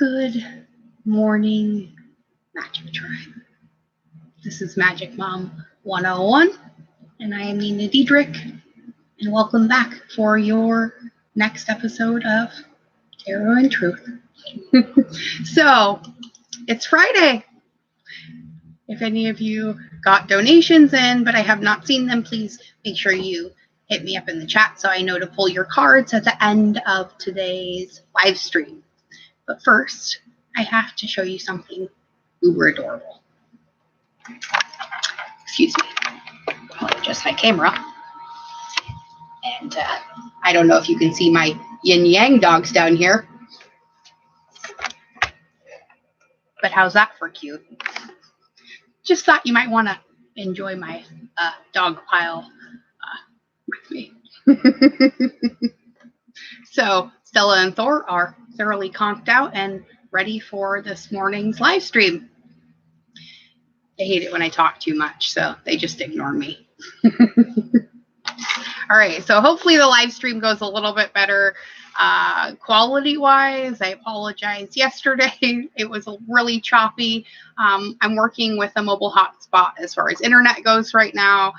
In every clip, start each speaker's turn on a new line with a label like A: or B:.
A: Good morning, Magic Tribe. This is Magic Mom 101, and I am Nina Diedrich, and welcome back for your next episode of Tarot and Truth. So, it's Friday. If any of you got donations in, but I have not seen them, please make sure you hit me up in the chat so I know to pull your cards at the end of today's live stream. But first, I have to show you something uber adorable. Excuse me. I'll adjust my camera. And I don't know if you can see my yin yang dogs down here. But how's that for cute? Just thought you might want to enjoy my dog pile with me. So Stella and Thor are thoroughly conked out and ready for this morning's live stream. They hate it when I talk too much, so they just ignore me. All right, so hopefully the live stream goes a little bit better quality-wise. I apologize. Yesterday, it was really choppy. I'm working with a mobile hotspot as far as internet goes right now.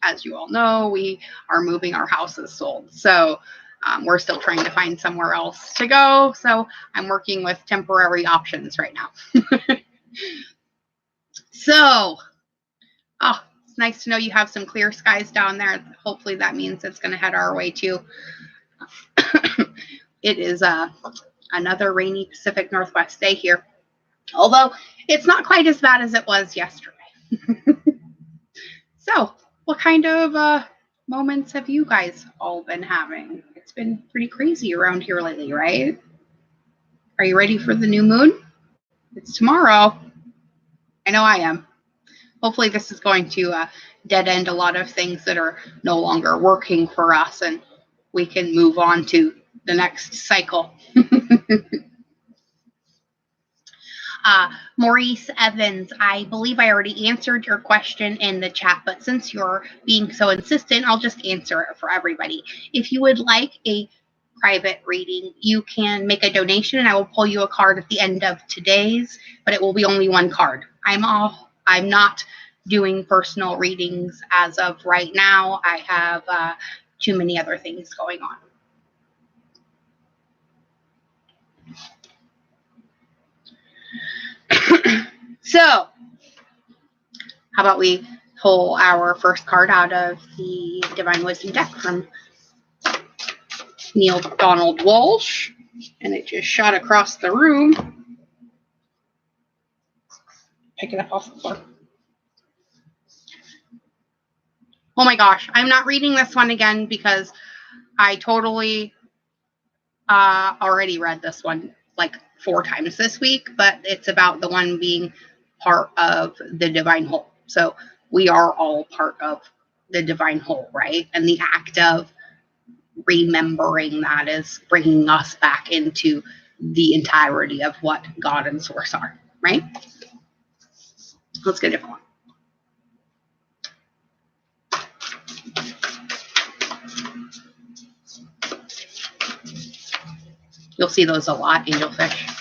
A: As you all know, we are moving. Our house is sold, so we're still trying to find somewhere else to go. So I'm working with temporary options right now. So, it's nice to know you have some clear skies down there. Hopefully that means it's going to head our way too. It is another rainy Pacific Northwest day here, although it's not quite as bad as it was yesterday. So, what kind of moments have you guys all been having? It's been pretty crazy around here lately, right? Are you ready for the new moon? It's tomorrow. I know I am. Hopefully this is going to dead end a lot of things that are no longer working for us, and we can move on to the next cycle. Maurice Evans, I believe I already answered your question in the chat, but since you're being so insistent, I'll just answer it for everybody. If you would like a private reading, you can make a donation and I will pull you a card at the end of today's, but it will be only one card. I'm not doing personal readings as of right now. I have too many other things going on. So, how about we pull our first card out of the Divine Wisdom deck from Neil Donald Walsh, and it just shot across the room. Pick it up off the floor. Oh my gosh, I'm not reading this one again because I totally already read this one like 4 times this week, but it's about the one being part of the divine whole. So we are all part of the divine whole, right? And the act of remembering that is bringing us back into the entirety of what God and Source are, right? Let's get a different one. You'll see those a lot, angelfish.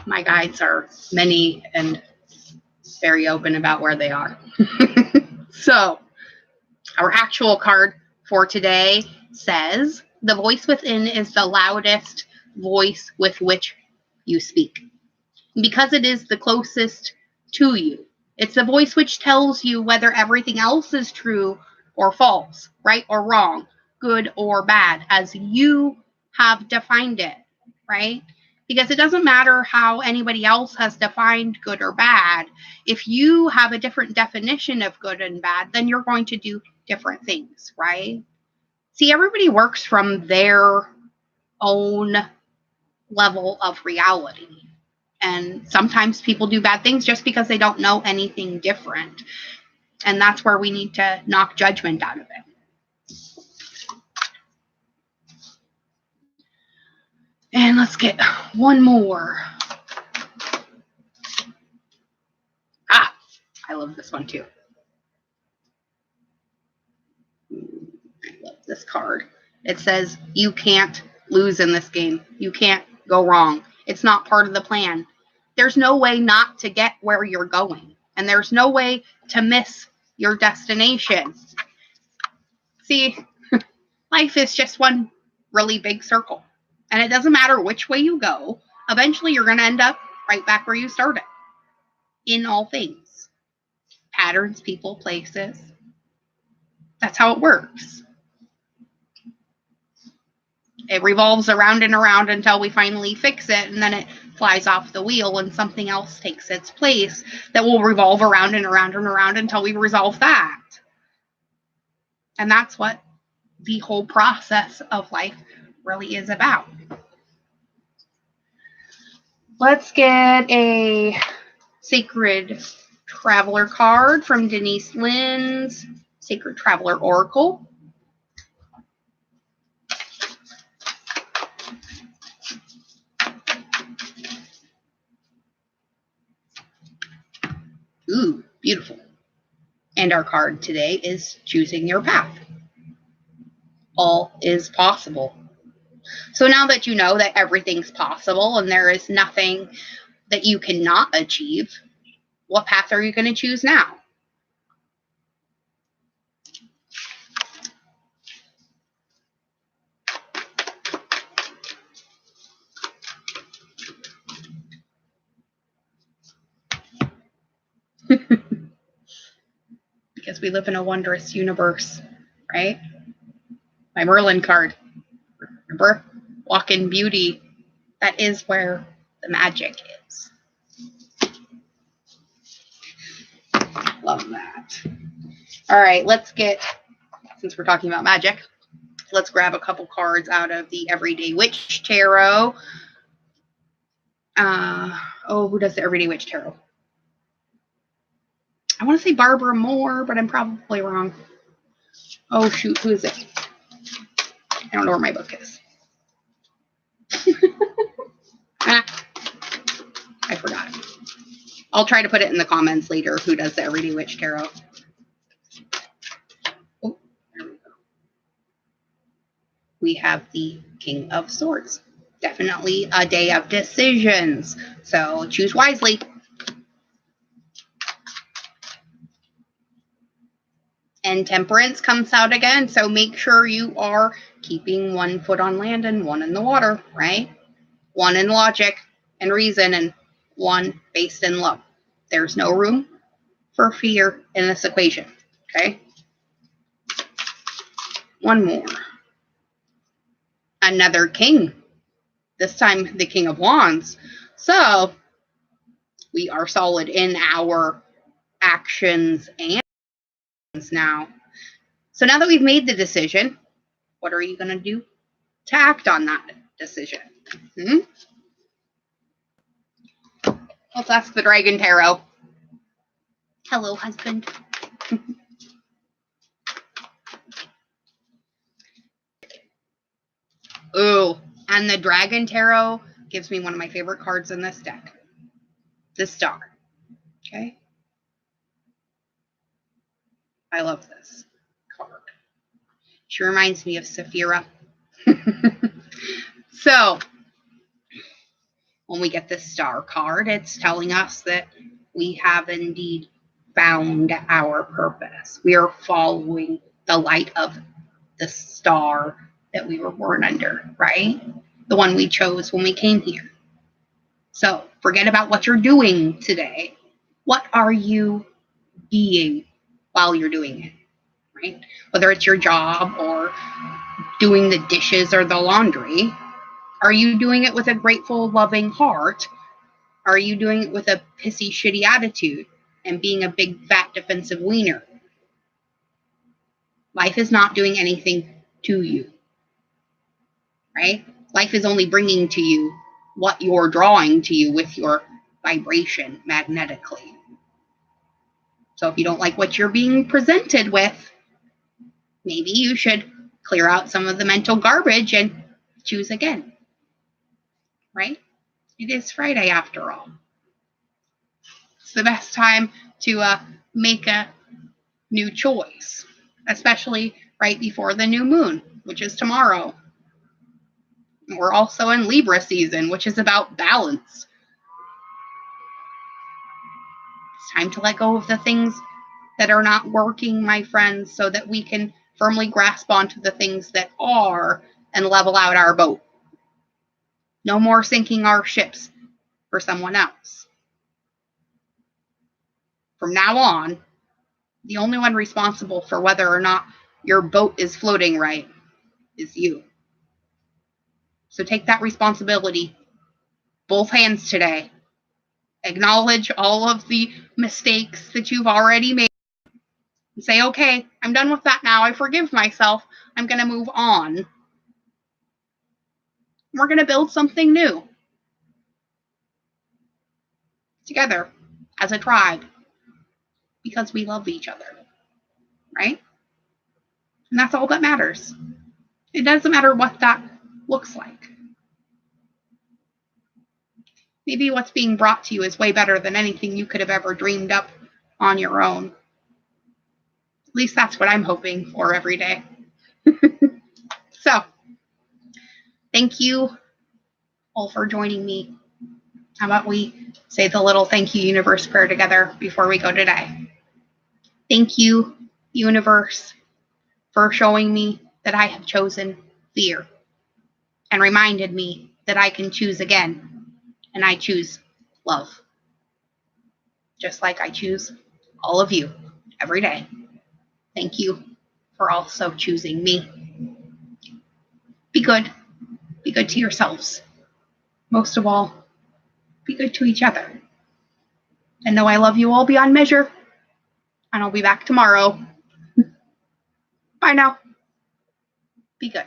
A: My guides are many and very open about where they are. So, our actual card for today says, the voice within is the loudest voice with which you speak, because it is the closest to you. It's the voice which tells you whether everything else is true or false, right or wrong, good or bad, as you have defined it, right? Because it doesn't matter how anybody else has defined good or bad. If you have a different definition of good and bad, then you're going to do different things, right? See, everybody works from their own level of reality. And sometimes people do bad things just because they don't know anything different. And that's where we need to knock judgment out of it. And let's get one more. I love this one too. I love this card. It says you can't lose in this game. You can't go wrong. It's not part of the plan. There's no way not to get where you're going. And there's no way to miss your destination. See, life is just one really big circle. And it doesn't matter which way you go. Eventually, you're going to end up right back where you started. In all things. Patterns, people, places. That's how it works. It revolves around and around until we finally fix it, and then it flies off the wheel and something else takes its place that will revolve around and around and around until we resolve that. And that's what the whole process of life really is about. Let's get a Sacred Traveler card from Denise Lynn's Sacred Traveler Oracle. Ooh, beautiful. And our card today is Choosing Your Path. All is possible. So now that you know that everything's possible and there is nothing that you cannot achieve, what path are you going to choose now? Because we live in a wondrous universe, right? My Merlin card. Remember? Walk in beauty. That is where the magic is. Love that. All right, let's get, since we're talking about magic, let's grab a couple cards out of the Everyday Witch Tarot. Who does the Everyday Witch Tarot? I want to say Barbara Moore, but I'm probably wrong. Oh, shoot. Who is it? I don't know where my book is. I forgot. I'll try to put it in the comments later who does the Everyday Witch Tarot. Oh, there we go. We have the King of Swords. Definitely a day of decisions. So choose wisely. And Temperance comes out again, so make sure you are keeping one foot on land and one in the water, right? One in logic and reason and one based in love. There's no room for fear in this equation, okay? One more. Another king. This time the King of Wands. So we are solid in our actions and now. So now that we've made the decision, what are you going to do to act on that decision? Let's ask the Dragon Tarot. Hello, husband. Ooh, and the Dragon Tarot gives me one of my favorite cards in this deck. The Star. Okay? I love this card. She reminds me of Saphira. So, when we get this Star card, it's telling us that we have indeed found our purpose. We are following the light of the star that we were born under, right? The one we chose when we came here. So forget about what you're doing today. What are you being while you're doing it, right? Whether it's your job or doing the dishes or the laundry, are you doing it with a grateful, loving heart? Are you doing it with a pissy, shitty attitude and being a big, fat, defensive wiener? Life is not doing anything to you, right? Life is only bringing to you what you're drawing to you with your vibration magnetically. So if you don't like what you're being presented with, maybe you should clear out some of the mental garbage and choose again, right? It is Friday after all. It's the best time to make a new choice. especially right before the new moon, which is tomorrow. We're also in Libra season, which is about balance. It's time to let go of the things that are not working, my friends, so that we can firmly grasp onto the things that are and level out our boat. No more sinking our ships for someone else. From now on, the only one responsible for whether or not your boat is floating right is you. So take that responsibility, both hands today. Acknowledge all of the mistakes that you've already made. And say, okay, I'm done with that now. I forgive myself. I'm going to move on. We're going to build something new. Together, as a tribe. Because we love each other. Right? And that's all that matters. It doesn't matter what that looks like. Maybe what's being brought to you is way better than anything you could have ever dreamed up on your own. At least that's what I'm hoping for every day. So, thank you all for joining me. How about we say the little thank you, universe prayer together before we go today? Thank you, universe, for showing me that I have chosen fear and reminded me that I can choose again, and I choose love. Just like I choose all of you every day. Thank you for also choosing me. Be good. Be good to yourselves. Most of all, be good to each other. And know I love you all beyond measure. And I'll be back tomorrow. Bye now. Be good.